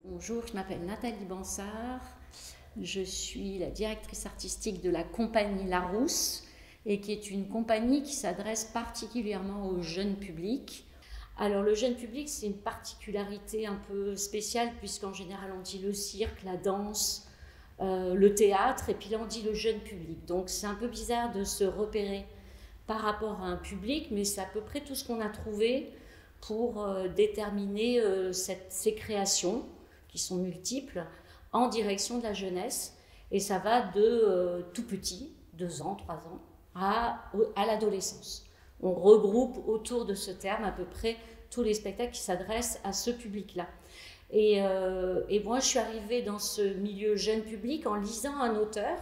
Bonjour, je m'appelle Nathalie Bansard, je suis la directrice artistique de la compagnie Larousse et qui est une compagnie qui s'adresse particulièrement au jeune public. Alors le jeune public, c'est une particularité un peu spéciale puisqu'en général on dit le cirque, la danse, le théâtre et puis là on dit le jeune public. Donc c'est un peu bizarre de se repérer par rapport à un public, mais c'est à peu près tout ce qu'on a trouvé pour déterminer ces créations qui sont multiples, en direction de la jeunesse. Et ça va de tout petit, 2 ans, 3 ans, à l'adolescence. On regroupe autour de ce terme à peu près tous les spectacles qui s'adressent à ce public-là. Et moi, je suis arrivée dans ce milieu jeune public en lisant un auteur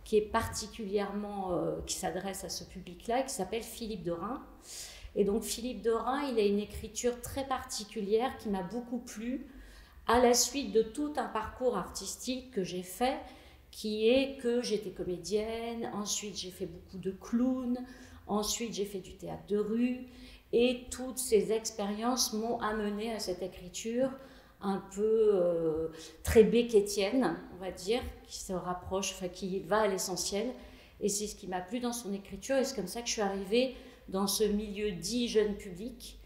qui est particulièrement, qui s'adresse à ce public-là, qui s'appelle Philippe Dorin. Et donc Philippe Dorin, il a une écriture très particulière qui m'a beaucoup plu, à la suite de tout un parcours artistique que j'ai fait, qui est que j'étais comédienne, ensuite j'ai fait beaucoup de clown, ensuite j'ai fait du théâtre de rue, et toutes ces expériences m'ont amené à cette écriture un peu très becquetienne, on va dire, qui se rapproche, enfin qui va à l'essentiel, et c'est ce qui m'a plu dans son écriture, et c'est comme ça que je suis arrivée dans ce milieu dit jeune public,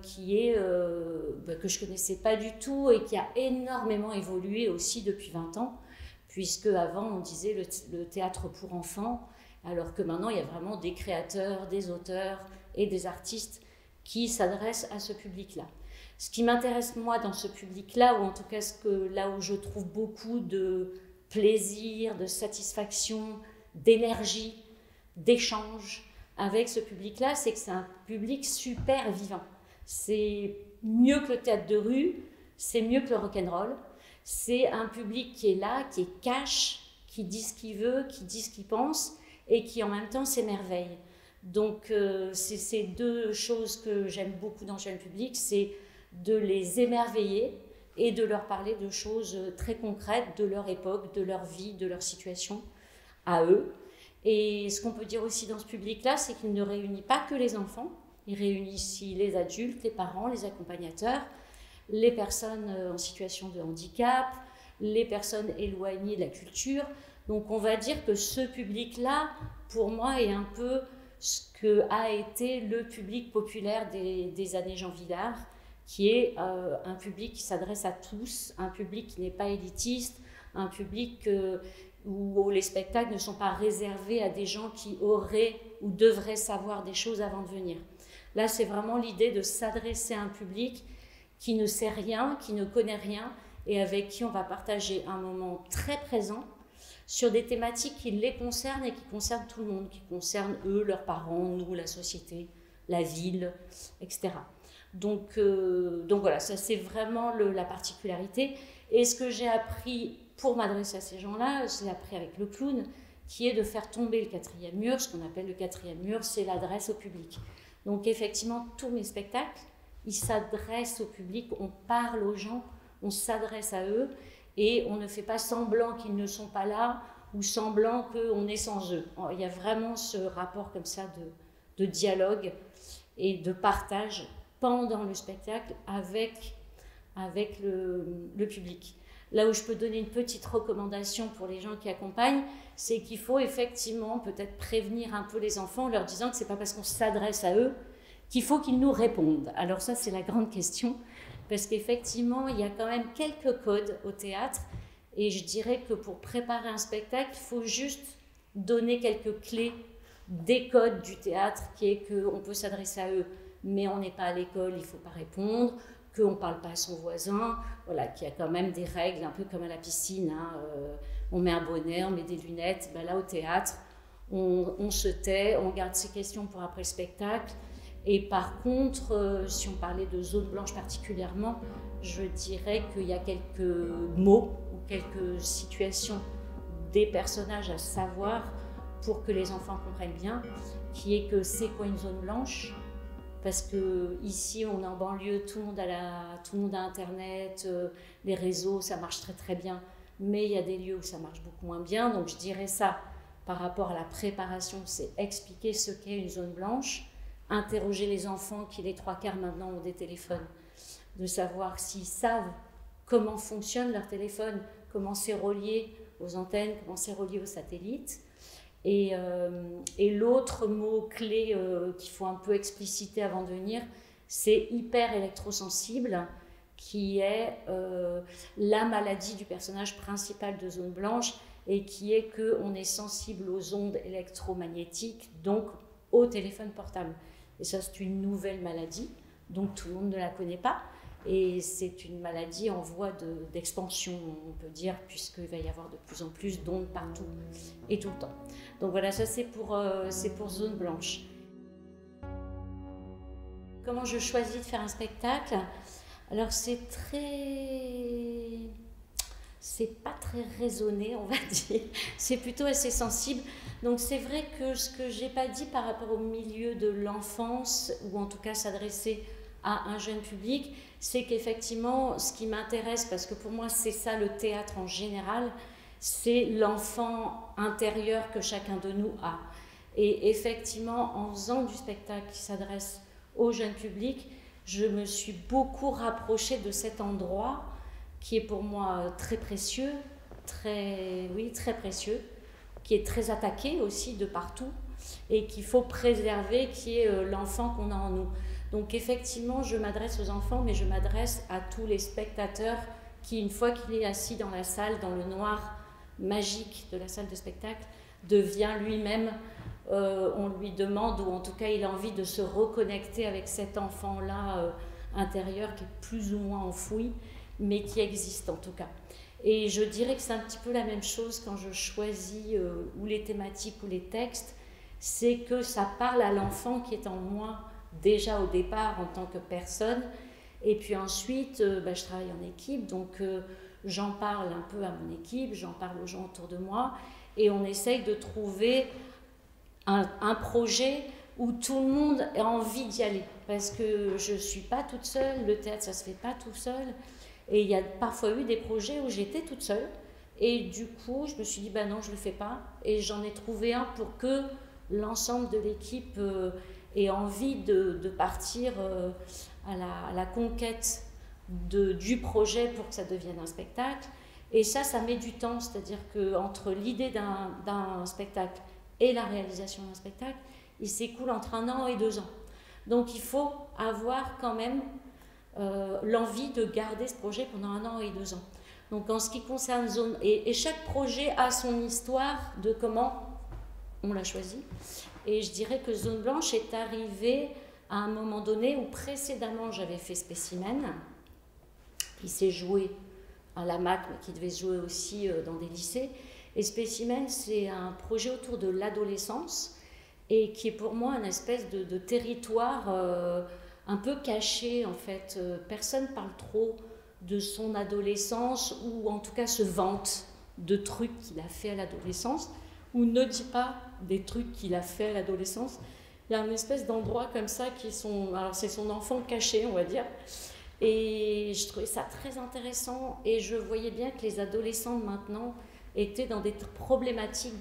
qui est, que je ne connaissais pas du tout et qui a énormément évolué aussi depuis 20 ans, puisque avant on disait le théâtre pour enfants, alors que maintenant il y a vraiment des créateurs, des auteurs et des artistes qui s'adressent à ce public-là. Ce qui m'intéresse moi dans ce public-là, ou en tout cas là où je trouve beaucoup de plaisir, de satisfaction, d'énergie, d'échange avec ce public-là, c'est que c'est un public super vivant. C'est mieux que le théâtre de rue, c'est mieux que le rock'n'roll. C'est un public qui est là, qui est cash, qui dit ce qu'il veut, qui dit ce qu'il pense et qui en même temps s'émerveille. Donc c'est ces deux choses que j'aime beaucoup dans le jeune public, c'est de les émerveiller et de leur parler de choses très concrètes de leur époque, de leur vie, de leur situation à eux. Et ce qu'on peut dire aussi dans ce public-là, c'est qu'il ne réunit pas que les enfants, il réunit ici les adultes, les parents, les accompagnateurs, les personnes en situation de handicap, les personnes éloignées de la culture. Donc on va dire que ce public-là, pour moi, est un peu ce qu'a été le public populaire des années Jean Vilar, qui est un public qui s'adresse à tous, un public qui n'est pas élitiste, un public où les spectacles ne sont pas réservés à des gens qui auraient ou devraient savoir des choses avant de venir. Là, c'est vraiment l'idée de s'adresser à un public qui ne sait rien, qui ne connaît rien, et avec qui on va partager un moment très présent sur des thématiques qui les concernent et qui concernent tout le monde, qui concernent eux, leurs parents, nous, la société, la ville, etc. Donc voilà, ça c'est vraiment la particularité. Et ce que j'ai appris pour m'adresser à ces gens-là, je l'ai appris avec le clown, qui est de faire tomber le 4e mur. Ce qu'on appelle le 4e mur, c'est l'adresse au public. Donc effectivement, tous mes spectacles, ils s'adressent au public, on parle aux gens, on s'adresse à eux, et on ne fait pas semblant qu'ils ne sont pas là, ou semblant qu'on est sans eux. Il y a vraiment ce rapport comme ça de dialogue et de partage pendant le spectacle avec le public. Là où je peux donner une petite recommandation pour les gens qui accompagnent, c'est qu'il faut effectivement peut-être prévenir un peu les enfants en leur disant que ce n'est pas parce qu'on s'adresse à eux qu'il faut qu'ils nous répondent. Alors ça, c'est la grande question, parce qu'effectivement, il y a quand même quelques codes au théâtre, et je dirais que pour préparer un spectacle, il faut juste donner quelques clés des codes du théâtre, qui est qu'on peut s'adresser à eux, mais on n'est pas à l'école, il ne faut pas répondre, qu'on ne parle pas à son voisin, voilà, qu'il y a quand même des règles, un peu comme à la piscine, hein, on met un bonnet, on met des lunettes, ben là au théâtre, on se tait, on garde ses questions pour après le spectacle, et par contre, si on parlait de zone blanche particulièrement, je dirais qu'il y a quelques mots ou quelques situations des personnages à savoir pour que les enfants comprennent bien, qui est que c'est quoi une zone blanche, parce que ici on est en banlieue, tout le monde a Internet, les réseaux, ça marche très très bien, mais il y a des lieux où ça marche beaucoup moins bien. Donc je dirais ça par rapport à la préparation, c'est expliquer ce qu'est une zone blanche, interroger les enfants qui les 3/4 maintenant ont des téléphones, de savoir s'ils savent comment fonctionne leur téléphone, comment c'est relié aux antennes, comment c'est relié aux satellites. Et l'autre mot-clé qu'il faut un peu expliciter avant de venir, c'est hyper électrosensible, qui est la maladie du personnage principal de Zone Blanche, et qui est qu'on est sensible aux ondes électromagnétiques, donc au téléphone portable. Et ça, c'est une nouvelle maladie, donc tout le monde ne la connaît pas. Et c'est une maladie en voie d'expansion, on peut dire, puisqu'il va y avoir de plus en plus d'ondes partout et tout le temps. Donc voilà, ça c'est pour Zone Blanche. Comment je choisis de faire un spectacle? Alors c'est pas très raisonné, on va dire. C'est plutôt assez sensible. Donc c'est vrai que ce que j'ai pas dit par rapport au milieu de l'enfance, ou en tout cas s'adresser à un jeune public, c'est qu'effectivement, ce qui m'intéresse, parce que pour moi c'est ça le théâtre en général, c'est l'enfant intérieur que chacun de nous a. Et effectivement, en faisant du spectacle qui s'adresse au jeune public, je me suis beaucoup rapprochée de cet endroit qui est pour moi très précieux, très précieux, qui est très attaqué aussi de partout et qu'il faut préserver, qui est l'enfant qu'on a en nous. Donc effectivement, je m'adresse aux enfants, mais je m'adresse à tous les spectateurs qui, une fois qu'il est assis dans la salle, dans le noir magique de la salle de spectacle, devient lui-même, on lui demande, ou en tout cas il a envie de se reconnecter avec cet enfant-là intérieur qui est plus ou moins enfoui, mais qui existe en tout cas. Et je dirais que c'est un petit peu la même chose quand je choisis ou les thématiques ou les textes, c'est que ça parle à l'enfant qui est en moi déjà au départ en tant que personne, et puis ensuite je travaille en équipe, donc j'en parle un peu à mon équipe, j'en parle aux gens autour de moi, et on essaye de trouver un projet où tout le monde a envie d'y aller, parce que je ne suis pas toute seule, le théâtre ça ne se fait pas tout seul, et il y a parfois eu des projets où j'étais toute seule, et du coup je me suis dit non, je ne le fais pas, et j'en ai trouvé un pour que l'ensemble de l'équipe ait envie de partir à la conquête du projet pour que ça devienne un spectacle. Et ça met du temps, c'est-à-dire qu'entre l'idée d'un spectacle et la réalisation d'un spectacle, il s'écoule entre 1 an et 2 ans. Donc il faut avoir quand même l'envie de garder ce projet pendant 1 an et 2 ans. Donc en ce qui concerne Zone, et chaque projet a son histoire de comment on l'a choisi. Et je dirais que Zone Blanche est arrivée à un moment donné où précédemment j'avais fait Spécimen, qui s'est joué à la MAC, mais qui devait se jouer aussi dans des lycées. Et Spécimen, c'est un projet autour de l'adolescence et qui est pour moi une espèce de territoire un peu caché en fait. Personne ne parle trop de son adolescence, ou en tout cas se vante de trucs qu'il a fait à l'adolescence, ou ne dit pas des trucs qu'il a fait à l'adolescence. Il y a une espèce d'endroit comme ça alors c'est son enfant caché, on va dire. Et je trouvais ça très intéressant, et je voyais bien que les adolescents de maintenant étaient dans des problématiques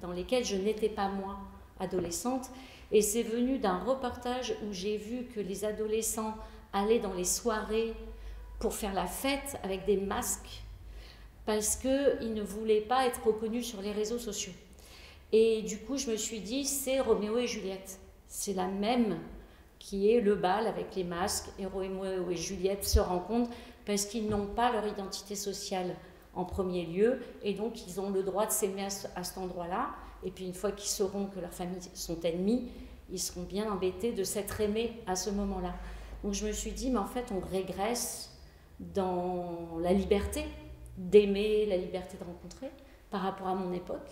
dans lesquelles je n'étais pas moi, adolescente. Et c'est venu d'un reportage où j'ai vu que les adolescents allaient dans les soirées pour faire la fête avec des masques, parce qu'ils ne voulaient pas être reconnus sur les réseaux sociaux. Et du coup, je me suis dit, c'est Roméo et Juliette. C'est la même qui est le bal avec les masques, et Roméo et Juliette se rencontrent parce qu'ils n'ont pas leur identité sociale en premier lieu, et donc ils ont le droit de s'aimer à cet endroit-là. Et puis une fois qu'ils sauront que leurs familles sont ennemies, ils seront bien embêtés de s'être aimés à ce moment-là. Donc je me suis dit, mais en fait on régresse dans la liberté d'aimer, la liberté de rencontrer par rapport à mon époque.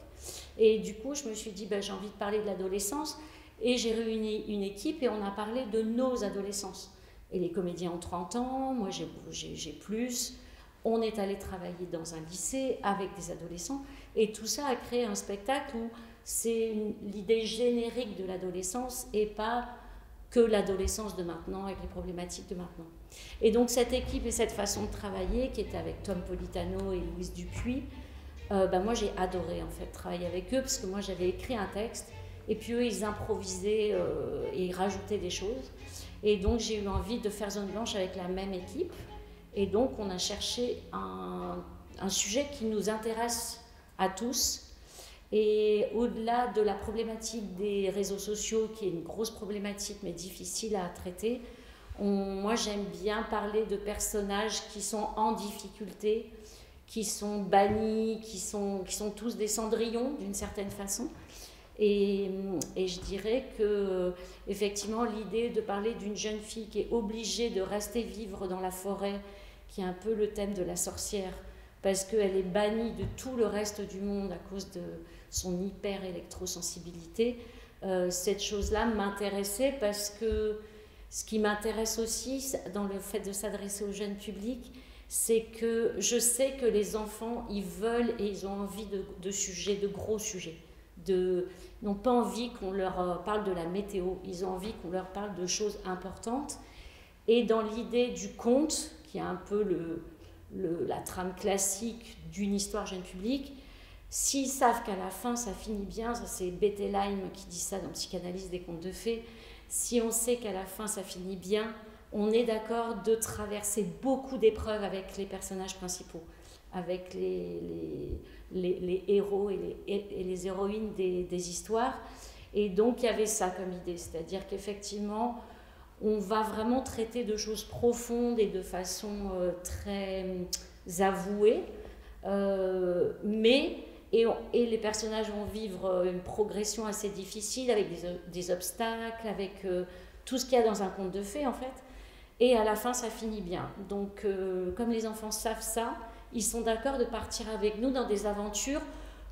Et du coup je me suis dit, j'ai envie de parler de l'adolescence, et j'ai réuni une équipe et on a parlé de nos adolescences. Et les comédiens ont 30 ans, moi j'ai plus. On est allé travailler dans un lycée avec des adolescents, et tout ça a créé un spectacle où c'est l'idée générique de l'adolescence et pas que l'adolescence de maintenant avec les problématiques de maintenant. Et donc cette équipe et cette façon de travailler qui était avec Tom Politano et Louise Dupuis, moi j'ai adoré en fait travailler avec eux, parce que moi j'avais écrit un texte et puis eux ils improvisaient et ils rajoutaient des choses, et donc j'ai eu envie de faire Zone Blanche avec la même équipe. Et donc on a cherché un sujet qui nous intéresse à tous. Et au-delà de la problématique des réseaux sociaux, qui est une grosse problématique mais difficile à traiter, moi j'aime bien parler de personnages qui sont en difficulté, qui sont bannis, qui sont tous des cendrillons d'une certaine façon. Et je dirais que effectivement l'idée de parler d'une jeune fille qui est obligée de rester vivre dans la forêt, qui est un peu le thème de la sorcière, parce qu'elle est bannie de tout le reste du monde à cause de son hyper-électrosensibilité, cette chose-là m'intéressait parce que ce qui m'intéresse aussi dans le fait de s'adresser au jeune public, c'est que je sais que les enfants, ils veulent et ils ont envie de sujets, de gros sujets. Ils n'ont pas envie qu'on leur parle de la météo, ils ont envie qu'on leur parle de choses importantes. Et dans l'idée du conte, qui est un peu la trame classique d'une histoire jeune public, s'ils savent qu'à la fin ça finit bien, ça c'est Bettelheim qui dit ça dans Psychanalyse des contes de fées, si on sait qu'à la fin ça finit bien, on est d'accord de traverser beaucoup d'épreuves avec les personnages principaux, avec les héros et les héroïnes des histoires. Et donc il y avait ça comme idée, c'est-à-dire qu'effectivement on va vraiment traiter de choses profondes et de façon très avouée, et les personnages vont vivre une progression assez difficile avec des obstacles, avec tout ce qu'il y a dans un conte de fées en fait. Et à la fin, ça finit bien. Donc, comme les enfants savent ça, ils sont d'accord de partir avec nous dans des aventures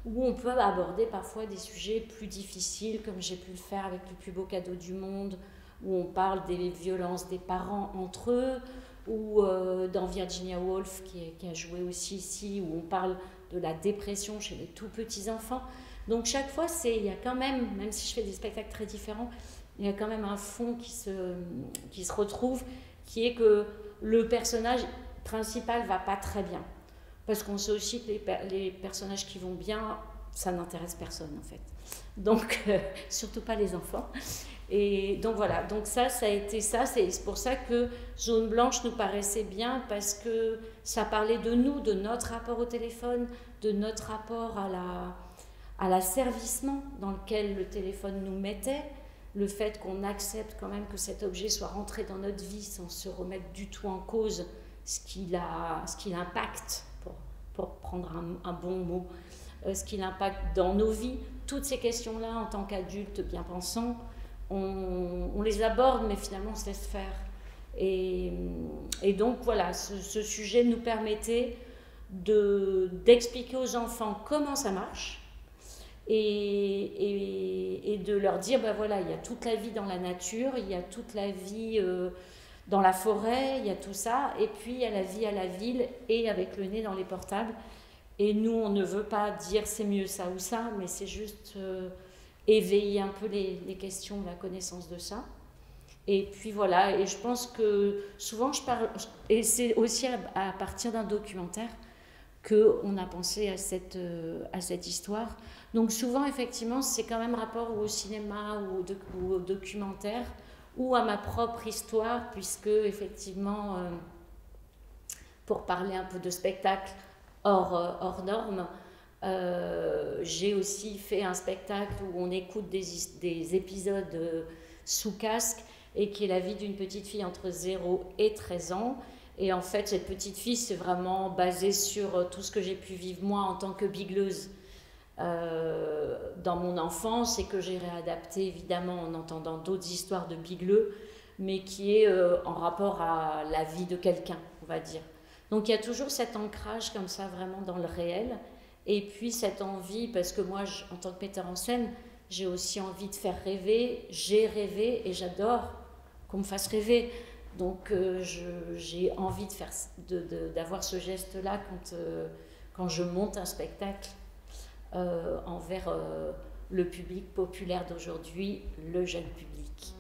où on peut aborder parfois des sujets plus difficiles, comme j'ai pu le faire avec Le plus beau cadeau du monde, où on parle des violences des parents entre eux, ou dans Virginia Woolf, qui a joué aussi ici, où on parle de la dépression chez les tout petits enfants. Donc chaque fois, il y a quand même si je fais des spectacles très différents, il y a quand même un fond qui se retrouve, qui est que le personnage principal va pas très bien. Parce qu'on sait aussi que les personnages qui vont bien, ça n'intéresse personne en fait. Donc, surtout pas les enfants. Et donc voilà, donc ça a été ça, c'est pour ça que Zone Blanche nous paraissait bien, parce que ça parlait de nous, de notre rapport au téléphone, de notre rapport à l'asservissement dans lequel le téléphone nous mettait, le fait qu'on accepte quand même que cet objet soit rentré dans notre vie sans se remettre du tout en cause ce qu'il impacte, pour prendre un bon mot, ce qu'il impacte dans nos vies. Toutes ces questions-là, en tant qu'adultes bien pensants, on les aborde, mais finalement on se laisse faire. Et donc voilà, ce sujet nous permettait d'expliquer aux enfants comment ça marche, et de leur dire, ben voilà, il y a toute la vie dans la nature, il y a toute la vie dans la forêt, il y a tout ça, et puis il y a la vie à la ville, et avec le nez dans les portables. Et nous, on ne veut pas dire c'est mieux ça ou ça, mais c'est juste éveiller un peu les questions, la connaissance de ça. Et puis voilà, et je pense que souvent je parle, et c'est aussi à partir d'un documentaire qu'on a pensé à cette histoire. Donc souvent, effectivement, c'est quand même rapport au cinéma ou au documentaire, ou à ma propre histoire, puisque effectivement, pour parler un peu de spectacle hors norme, j'ai aussi fait un spectacle où on écoute des épisodes sous casque, et qui est la vie d'une petite fille entre 0 et 13 ans. Et en fait, cette petite fille, c'est vraiment basé sur tout ce que j'ai pu vivre moi en tant que bigleuse dans mon enfance, et que j'ai réadapté évidemment en entendant d'autres histoires de bigleux, mais qui est en rapport à la vie de quelqu'un, on va dire. Donc il y a toujours cet ancrage comme ça vraiment dans le réel, et puis cette envie, parce que moi en tant que metteur en scène, j'ai aussi envie de faire rêver, j'ai rêvé et j'adore qu'on me fasse rêver. Donc j'ai envie d'avoir ce geste-là quand je monte un spectacle envers le public populaire d'aujourd'hui, le jeune public.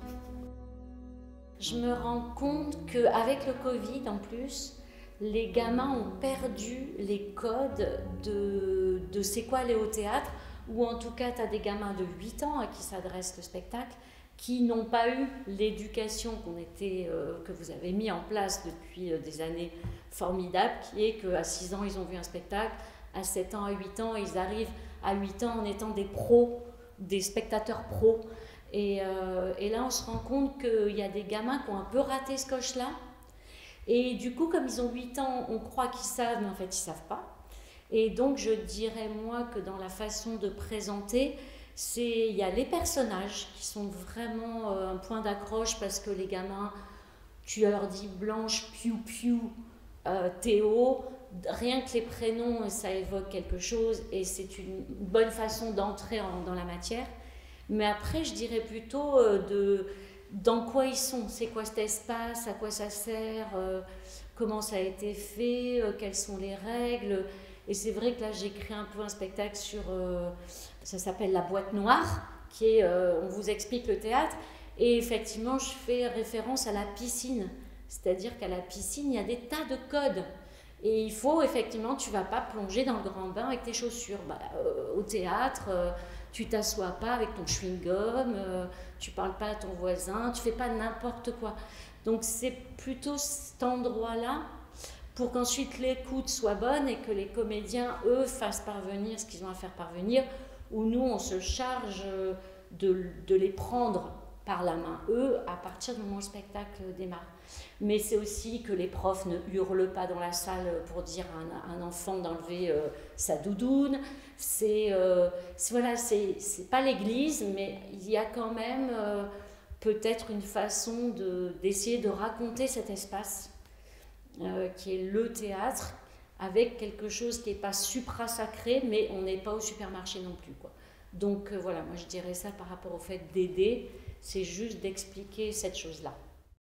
Je me rends compte qu'avec le Covid en plus, les gamins ont perdu les codes de c'est quoi aller au théâtre, ou en tout cas tu as des gamins de 8 ans à qui s'adresse le spectacle, qui n'ont pas eu l'éducation que vous avez mis en place depuis des années formidables, qui est qu'à 6 ans, ils ont vu un spectacle, à 7 ans, à 8 ans, ils arrivent à 8 ans en étant des pros, des spectateurs pros. Et là, on se rend compte qu'il y a des gamins qui ont un peu raté ce coche-là. Et du coup, comme ils ont 8 ans, on croit qu'ils savent, mais en fait, ils ne savent pas. Et donc, je dirais, moi, que dans la façon de présenter, il y a les personnages qui sont vraiment un point d'accroche, parce que les gamins, tu leur dis Blanche, Piou Piou, Théo, rien que les prénoms, ça évoque quelque chose, et c'est une bonne façon d'entrer dans la matière. Mais après, je dirais plutôt dans quoi ils sont, c'est quoi cet espace, à quoi ça sert, comment ça a été fait, quelles sont les règles. Et c'est vrai que là, j'ai créé un peu un spectacle sur, ça s'appelle La Boîte Noire, qui est, on vous explique le théâtre, et effectivement, je fais référence à la piscine. C'est-à-dire qu'à la piscine, il y a des tas de codes. Et il faut, effectivement, tu ne vas pas plonger dans le grand bain avec tes chaussures. Au théâtre, tu t'assois pas avec ton chewing-gum, tu parles pas à ton voisin, tu fais pas n'importe quoi. Donc c'est plutôt cet endroit-là pour qu'ensuite l'écoute soit bonne et que les comédiens, eux, fassent parvenir ce qu'ils ont à faire parvenir, où nous, on se charge de les prendre par la main, eux, à partir du moment où le spectacle démarre. Mais c'est aussi que les profs ne hurlent pas dans la salle pour dire à un enfant d'enlever sa doudoune. Voilà, c'est pas l'église, mais il y a quand même peut-être une façon d'essayer de raconter cet espace qui est le théâtre, avec quelque chose qui n'est pas supra-sacré, mais on n'est pas au supermarché non plus, quoi. Donc voilà, moi je dirais ça par rapport au fait d'aider, c'est juste d'expliquer cette chose-là.